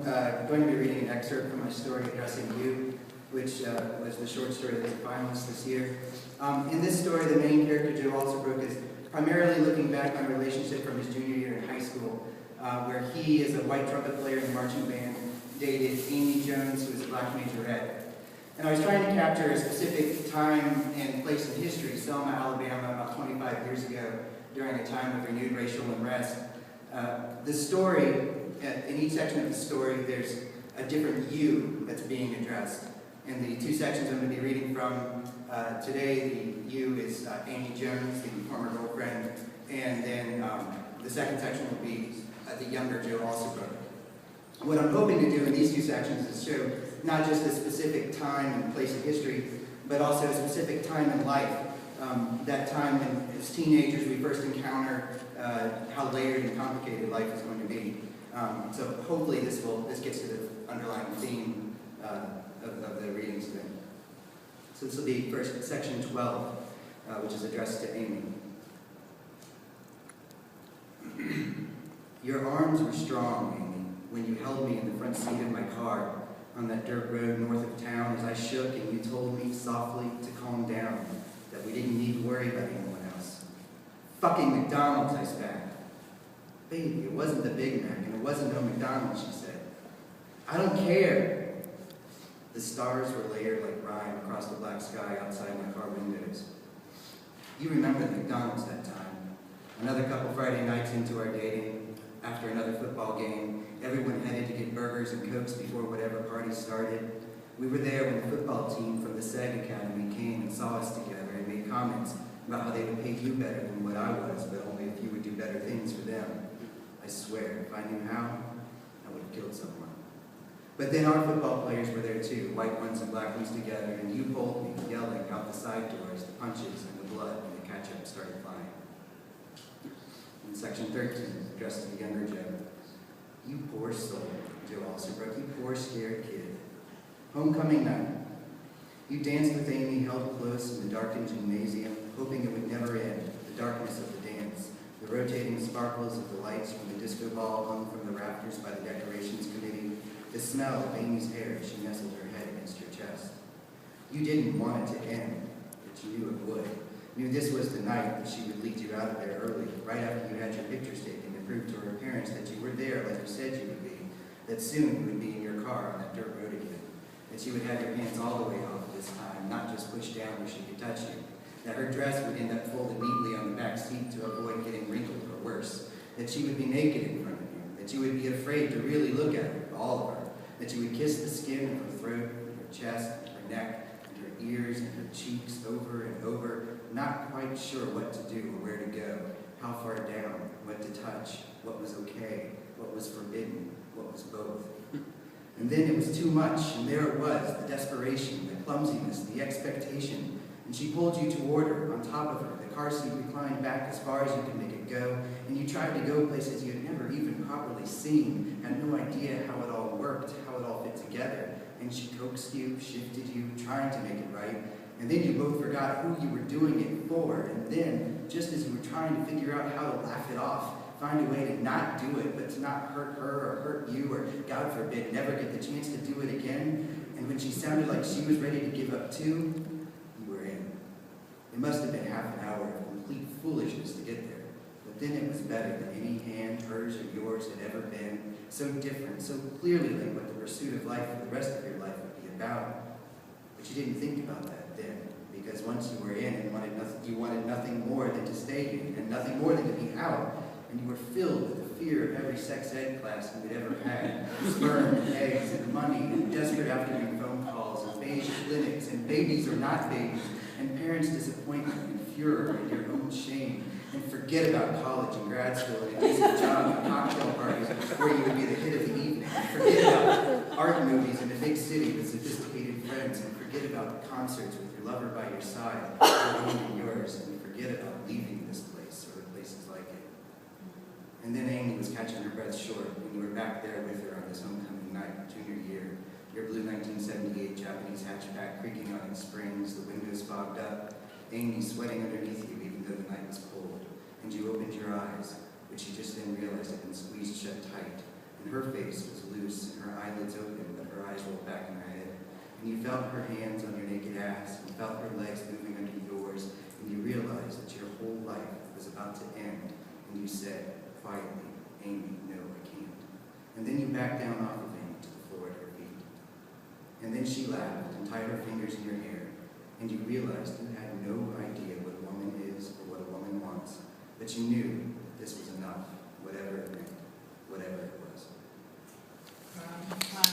going to be reading an excerpt from my story, Addressing You, which was the short story that was a finalist this year. In this story, the main character, Joe Alsabrook, is primarily looking back on a relationship from his junior year in high school, where he, as a white trumpet player in the marching band, dated Amy Jones, who was a black majorette. And I was trying to capture a specific time and place in history, Selma, Alabama, about 25 years ago, during a time of renewed racial unrest. The story, in each section of the story, there's a different you that's being addressed. And the two sections I'm going to be reading from today, the you is Amy Jones, the former girlfriend, and then the second section will be the younger Joe Alsabrook. What I'm hoping to do in these two sections is show not just a specific time and place in history, but also a specific time in life. That time when, as teenagers, we first encounter how layered and complicated life is going to be. So hopefully this gets to the underlying theme of the readings today. So this will be first section 12, which is addressed to Amy. Your arms were strong, Amy, when you held me in the front seat of my car on that dirt road north of town as I shook and you told me softly to calm down, that we didn't need to worry about anyone else. Fucking McDonald's, I spat. Baby, it wasn't the Big Mac and it wasn't no McDonald's, she said. I don't care. The stars were layered like rime across the black sky outside my car windows. You remember the McDonald's that time. Another couple Friday nights into our dating, after another football game, everyone headed to get burgers and Cokes before whatever party started. We were there when the football team from the SEG Academy came and saw us together and made comments about how they would pay you better than what I was, but only if you would do better things for them. I swear, if I knew how, I would have killed someone. But then our football players were there too, white ones and black ones together, and you pulled me, yelling out the side doors, the punches and the blood, and the ketchup started flying. In section 13, addressed to the younger Joe. You poor soul, Joe Alsabrook, you poor scared kid. Homecoming night. You danced with Amy, held close in the darkened gymnasium, hoping it would never end, the darkness of the dance, the rotating sparkles of the lights from the disco ball hung from the rafters by the decorations committee, the smell of Amy's hair as she nestled her head against your chest. You didn't want it to end, but you knew it would. Knew this was the night that she would lead you out of there early, right after you had your pictures taken to prove to her parents that you were there like you said you would be, that soon you would be in your car on that dirt road again, that you would have your hands all the way off this time, not just pushed down where she could touch you, that her dress would end up folded neatly on the back seat to avoid getting wrinkled or worse, that she would be naked in front of you, that you would be afraid to really look at her, all of her, that you would kiss the skin of her throat, her chest, her neck, and her ears and her cheeks over and over, not quite sure what to do or where to go, how far down, what to touch, what was okay, what was forbidden, what was both. And then it was too much, and there it was, the desperation, the clumsiness, the expectation, and she pulled you toward her, on top of her, the car seat reclined back as far as you could make it go, and you tried to go places you had never even properly seen, had no idea how it all worked, how it all fit together, and she coaxed you, shifted you, trying to make it right, and then you both forgot who you were doing it for, and then, just as you were trying to figure out how to laugh it off, find a way to not do it, but to not hurt her or hurt you, or, God forbid, never get the chance to do it again, and when she sounded like she was ready to give up too, you were in. It must have been half an hour of complete foolishness to get there, but then it was better than any hand, hers or yours, had ever been, so different, so clearly like what the pursuit of life for the rest of your life would be about. But you didn't think about that then, because once you were in and you wanted nothing more than to stay in, and nothing more than to be out, and you were filled with the fear of every sex ed class you had ever had, sperm and eggs and money and desperate afternoon phone calls and beige clinics and babies or not babies and parents' disappointment and furor and your own shame, and forget about college and grad school and a decent job and cocktail parties where you would be the hit of the evening, and forget about art movies in a big city with sophisticated friends, and forget about concerts with your lover by your side, your own and yours, and forget about leaving this place or places like it. And then Amy was catching her breath short when you were back there with her on this homecoming night, junior year. Your blue 1978 Japanese hatchback creaking on its springs, the windows fogged up, Amy sweating underneath you even though the night was cold. And you opened your eyes, which you just then realized had been squeezed shut tight, and her face was loose and her and you felt her hands on your naked ass, and felt her legs moving under yours, and you realized that your whole life was about to end, and you said, quietly, Amy, no, I can't. And then you backed down off of Amy to the floor at her feet. And then she laughed and tied her fingers in your hair, and you realized you had no idea what a woman is or what a woman wants, but you knew this was enough, whatever it meant, whatever it was.